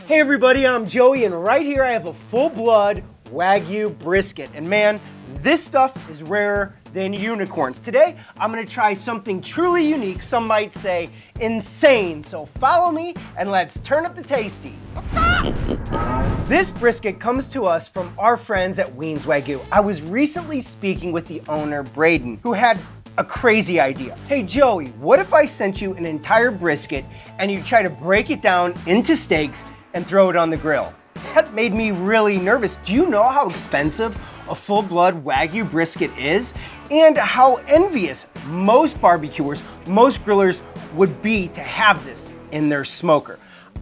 Hey everybody, I'm Joey, and right here I have a full-blood Wagyu brisket. And man, this stuff is rarer than unicorns. Today, I'm gonna try something truly unique, some might say insane. So follow me and let's turn up the tasty. This brisket comes to us from our friends at Wiens Wagyu. I was recently speaking with the owner, Braden, who had a crazy idea. Hey Joey, what if I sent you an entire brisket and you try to break it down into steaks and throw it on the grill? That made me really nervous. Do you know how expensive a full-blood Wagyu brisket is? And how envious most barbecuers, most grillers would be to have this in their smoker.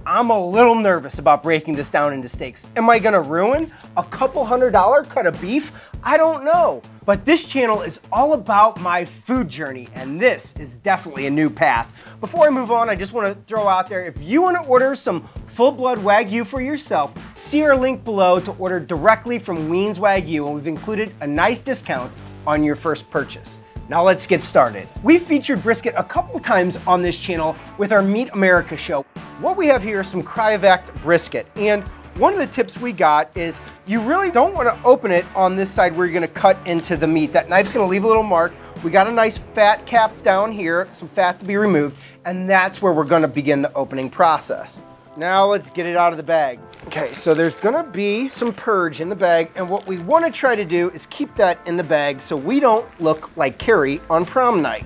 I'm a little nervous about breaking this down into steaks. Am I gonna ruin a couple $100 cut of beef? I don't know. But this channel is all about my food journey, and this is definitely a new path. Before I move on, I just wanna throw out there, if you wanna order some full-blood Wagyu for yourself, see our link below to order directly from Wiens Wagyu, and we've included a nice discount on your first purchase. Now let's get started. We've featured brisket a couple times on this channel with our Meat America show. What we have here is some cryovac brisket, and one of the tips we got is you really don't want to open it on this side where you're going to cut into the meat. That knife's going to leave a little mark. We got a nice fat cap down here, some fat to be removed, and that's where we're going to begin the opening process. Now let's get it out of the bag. Okay, so there's gonna be some purge in the bag, and what we wanna try to do is keep that in the bag so we don't look like Carrie on prom night.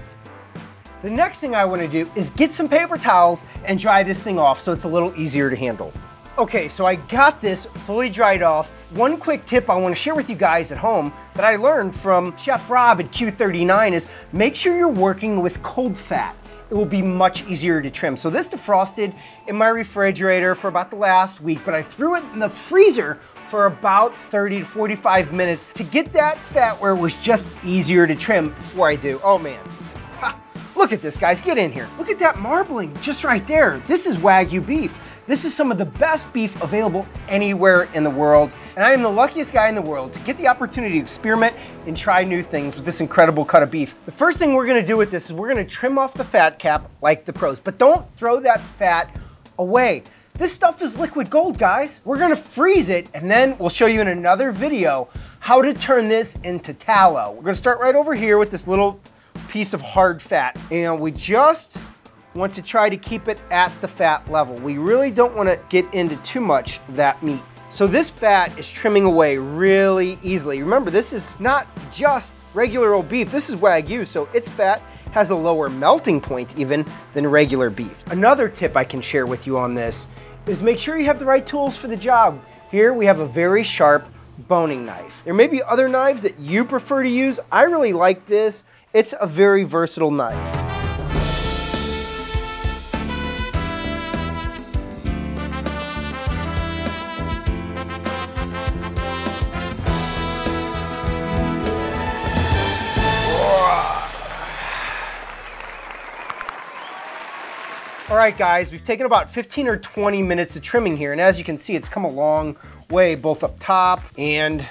The next thing I wanna do is get some paper towels and dry this thing off so it's a little easier to handle. Okay, so I got this fully dried off. One quick tip I wanna share with you guys at home that I learned from Chef Rob at Q39 is make sure you're working with cold fat. It will be much easier to trim. So this defrosted in my refrigerator for about the last week, but I threw it in the freezer for about 30 to 45 minutes to get that fat where it was just easier to trim before I do. Oh man, ha, look at this guys, get in here. Look at that marbling just right there. This is Wagyu beef. This is some of the best beef available anywhere in the world, and I am the luckiest guy in the world to get the opportunity to experiment and try new things with this incredible cut of beef. The first thing we're gonna do with this is we're gonna trim off the fat cap like the pros, but don't throw that fat away. This stuff is liquid gold, guys. We're gonna freeze it, and then we'll show you in another video how to turn this into tallow. We're gonna start right over here with this little piece of hard fat, and we just want to try to keep it at the fat level. We really don't want to get into too much of that meat. So this fat is trimming away really easily. Remember, this is not just regular old beef. This is Wagyu, so its fat has a lower melting point even than regular beef. Another tip I can share with you on this is make sure you have the right tools for the job. Here we have a very sharp boning knife. There may be other knives that you prefer to use. I really like this. It's a very versatile knife. All right guys, we've taken about 15 or 20 minutes of trimming here, and as you can see, it's come a long way, both up top and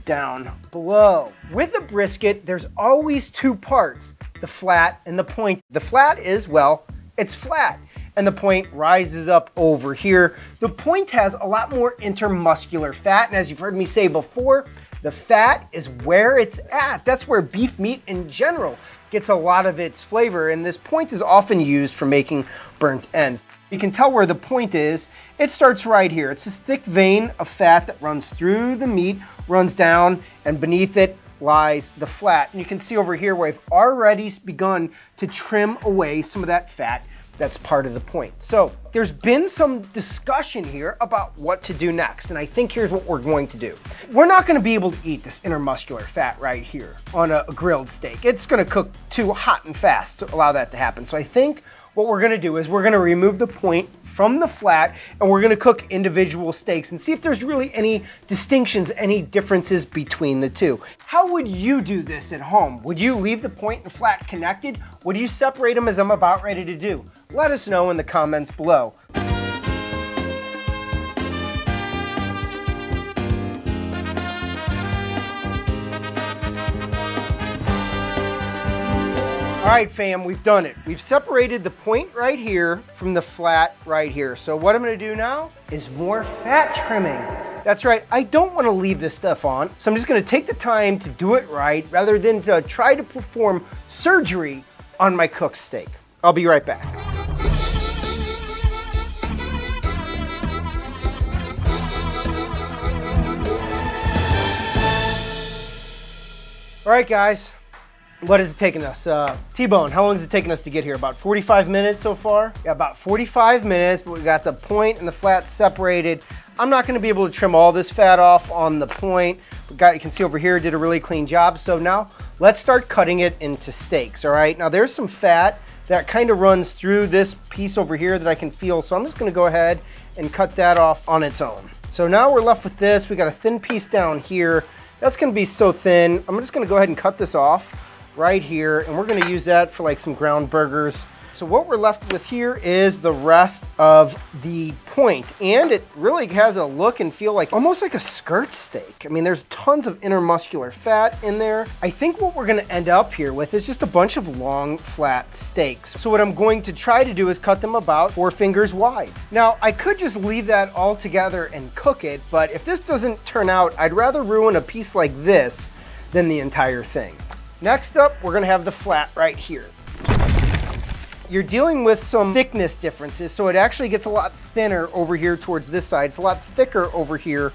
down below. With a brisket, there's always two parts, the flat and the point. The flat is, well, it's flat, and the point rises up over here. The point has a lot more intermuscular fat, and as you've heard me say before, the fat is where it's at. That's where beef meat in general gets a lot of its flavor, and this point is often used for making burnt ends. You can tell where the point is. It starts right here. It's this thick vein of fat that runs through the meat, runs down, and beneath it lies the flat. And you can see over here where I've already begun to trim away some of that fat that's part of the point. So there's been some discussion here about what to do next, and I think here's what we're going to do. We're not gonna be able to eat this intermuscular fat right here on a grilled steak. It's gonna cook too hot and fast to allow that to happen. So I think what we're gonna do is we're gonna remove the point from the flat, and we're gonna cook individual steaks and see if there's really any distinctions, any differences between the two. How would you do this at home? Would you leave the point and flat connected? Would you separate them as I'm about ready to do? Let us know in the comments below. All right, fam, we've done it. We've separated the point right here from the flat right here. So what I'm gonna do now is more fat trimming. That's right, I don't wanna leave this stuff on, so I'm just gonna take the time to do it right rather than to try to perform surgery on my cooked steak. I'll be right back. All right, guys. What is it taking us? T-Bone, how long is it taking us to get here? About 45 minutes so far? Yeah, about 45 minutes, but we got the point and the flat separated. I'm not gonna be able to trim all this fat off on the point. But you can see over here, did a really clean job. So now let's start cutting it into steaks, all right? Now there's some fat that kind of runs through this piece over here that I can feel. So I'm just gonna go ahead and cut that off on its own. So now we're left with this. We got a thin piece down here. That's gonna be so thin. I'm just gonna go ahead and cut this off right here, and we're gonna use that for like some ground burgers. So what we're left with here is the rest of the point, and it really has a look and feel like almost like a skirt steak. I mean, there's tons of intermuscular fat in there. I think what we're gonna end up here with is just a bunch of long, flat steaks. So what I'm going to try to do is cut them about 4 fingers wide. Now, I could just leave that all together and cook it, but if this doesn't turn out, I'd rather ruin a piece like this than the entire thing. Next up, we're gonna have the flat right here. You're dealing with some thickness differences, so it actually gets a lot thinner over here towards this side. It's a lot thicker over here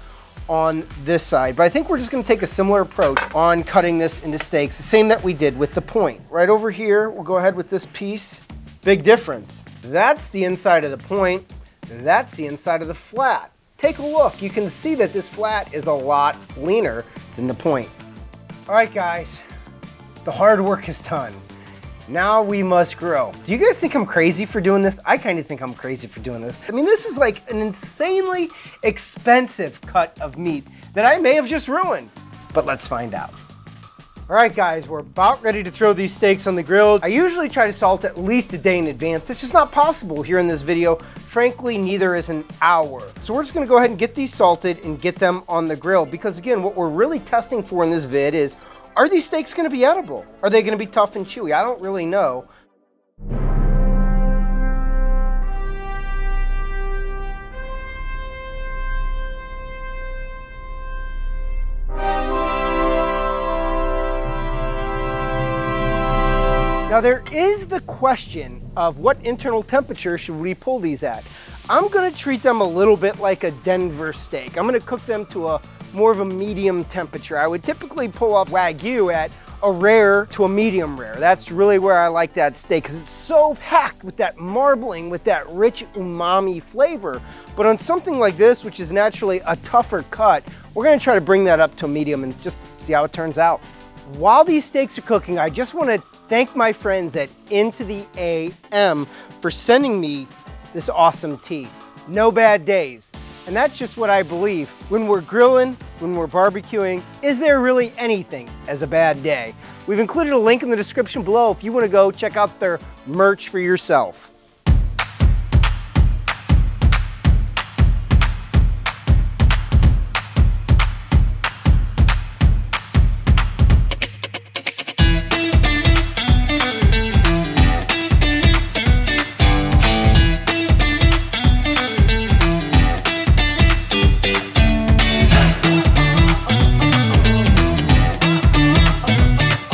on this side. But I think we're just gonna take a similar approach on cutting this into steaks, the same that we did with the point. Right over here, we'll go ahead with this piece. Big difference. That's the inside of the point. That's the inside of the flat. Take a look. You can see that this flat is a lot leaner than the point. All right, guys. The hard work is done. Now we must grill. Do you guys think I'm crazy for doing this? I kind of think I'm crazy for doing this. I mean, this is like an insanely expensive cut of meat that I may have just ruined, but let's find out. All right, guys, we're about ready to throw these steaks on the grill. I usually try to salt at least a day in advance. That's just not possible here in this video. Frankly, neither is an hour. So we're just gonna go ahead and get these salted and get them on the grill, because again, what we're really testing for in this vid is, are these steaks gonna be edible? Are they gonna be tough and chewy? I don't really know. Now there is the question of what internal temperature should we pull these at? I'm gonna treat them a little bit like a Denver steak. I'm gonna cook them to a more of a medium temperature. I would typically pull off Wagyu at a rare to a medium rare. That's really where I like that steak, because it's so packed with that marbling, with that rich umami flavor. But on something like this, which is naturally a tougher cut, we're gonna try to bring that up to a medium and just see how it turns out. While these steaks are cooking, I just wanna thank my friends at INTOTHEAM for sending me this awesome tea. No bad days. And that's just what I believe. When we're grilling, when we're barbecuing, is there really anything as a bad day? We've included a link in the description below if you want to go check out their merch for yourself.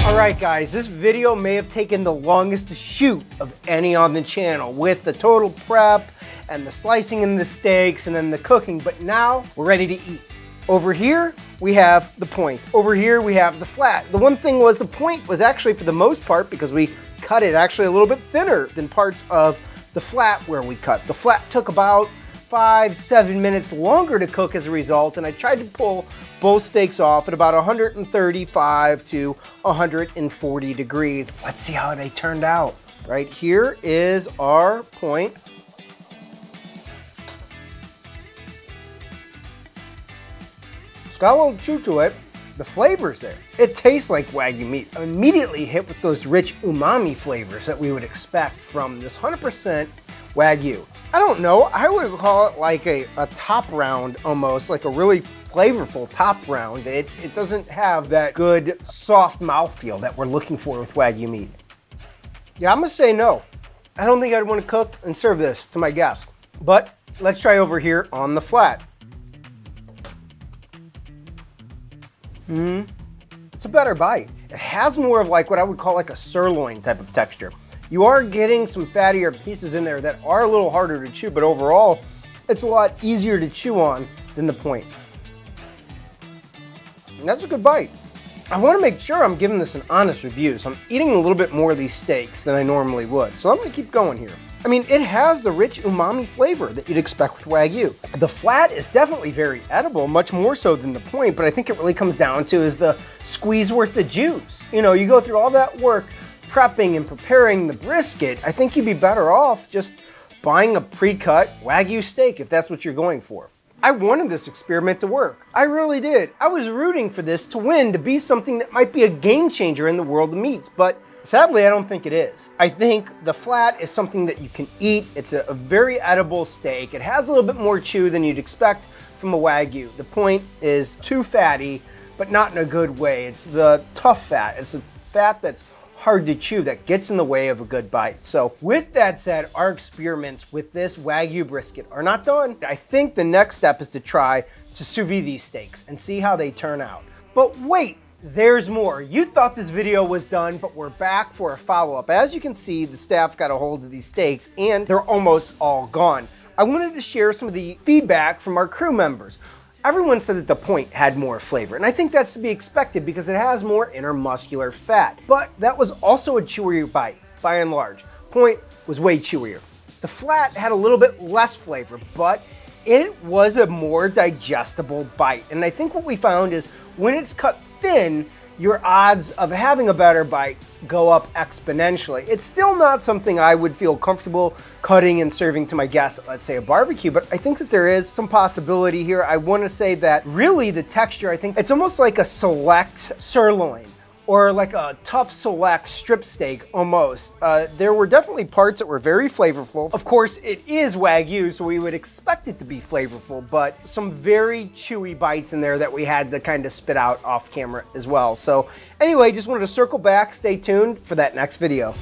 Alright guys, this video may have taken the longest to shoot of any on the channel, with the total prep and the slicing and the steaks and then the cooking, but now we're ready to eat. Over here, we have the point. Over here, we have the flat. The one thing was the point was actually, for the most part, because we cut it actually a little bit thinner than parts of the flat where we cut. The flat took about 5-7 minutes longer to cook as a result, and I tried to pull both steaks off at about 135 to 140 degrees. Let's see how they turned out. Right here is our point. It's got a little chew to it. The flavor's there. It tastes like Wagyu meat. I'm immediately hit with those rich umami flavors that we would expect from this 100% Wagyu. I don't know, I would call it like a top round almost, like a really flavorful top round. It doesn't have that good soft mouthfeel that we're looking for with Wagyu meat. Yeah, I'm gonna say no. I don't think I'd want to cook and serve this to my guests. But let's try over here on the flat. It's a better bite. It has more of like what I would call like a sirloin type of texture. You are getting some fattier pieces in there that are a little harder to chew, but overall, it's a lot easier to chew on than the point. And that's a good bite. I want to make sure I'm giving this an honest review, so I'm eating a little bit more of these steaks than I normally would. So I'm going to keep going here. I mean, it has the rich umami flavor that you'd expect with Wagyu. The flat is definitely very edible, much more so than the point, but I think it really comes down to is the squeeze worth the juice. You know, you go through all that work prepping and preparing the brisket, I think you'd be better off just buying a pre-cut Wagyu steak if that's what you're going for. I wanted this experiment to work. I really did. I was rooting for this to win, to be something that might be a game changer in the world of meats, but sadly, I don't think it is. I think the flat is something that you can eat. It's a very edible steak. It has a little bit more chew than you'd expect from a Wagyu. The point is too fatty, but not in a good way. It's the tough fat. It's the fat that's hard to chew that gets in the way of a good bite. So with that said, our experiments with this Wagyu brisket are not done. I think the next step is to try to sous vide these steaks and see how they turn out. But wait, there's more. You thought this video was done, but we're back for a follow-up. As you can see, the staff got a hold of these steaks and they're almost all gone. I wanted to share some of the feedback from our crew members. Everyone said that the point had more flavor, and I think that's to be expected because it has more intermuscular fat. But that was also a chewier bite, by and large. Point was way chewier. The flat had a little bit less flavor, but it was a more digestible bite. And I think what we found is when it's cut thin, your odds of having a better bite go up exponentially. It's still not something I would feel comfortable cutting and serving to my guests at, let's say, a barbecue, but I think that there is some possibility here. I want to say that really the texture, I think it's almost like a select sirloin or like a tough select strip steak almost. There were definitely parts that were very flavorful. Of course, it is Wagyu, so we would expect it to be flavorful, but some very chewy bites in there that we had to kind of spit out off camera as well. So anyway, just wanted to circle back, stay tuned for that next video.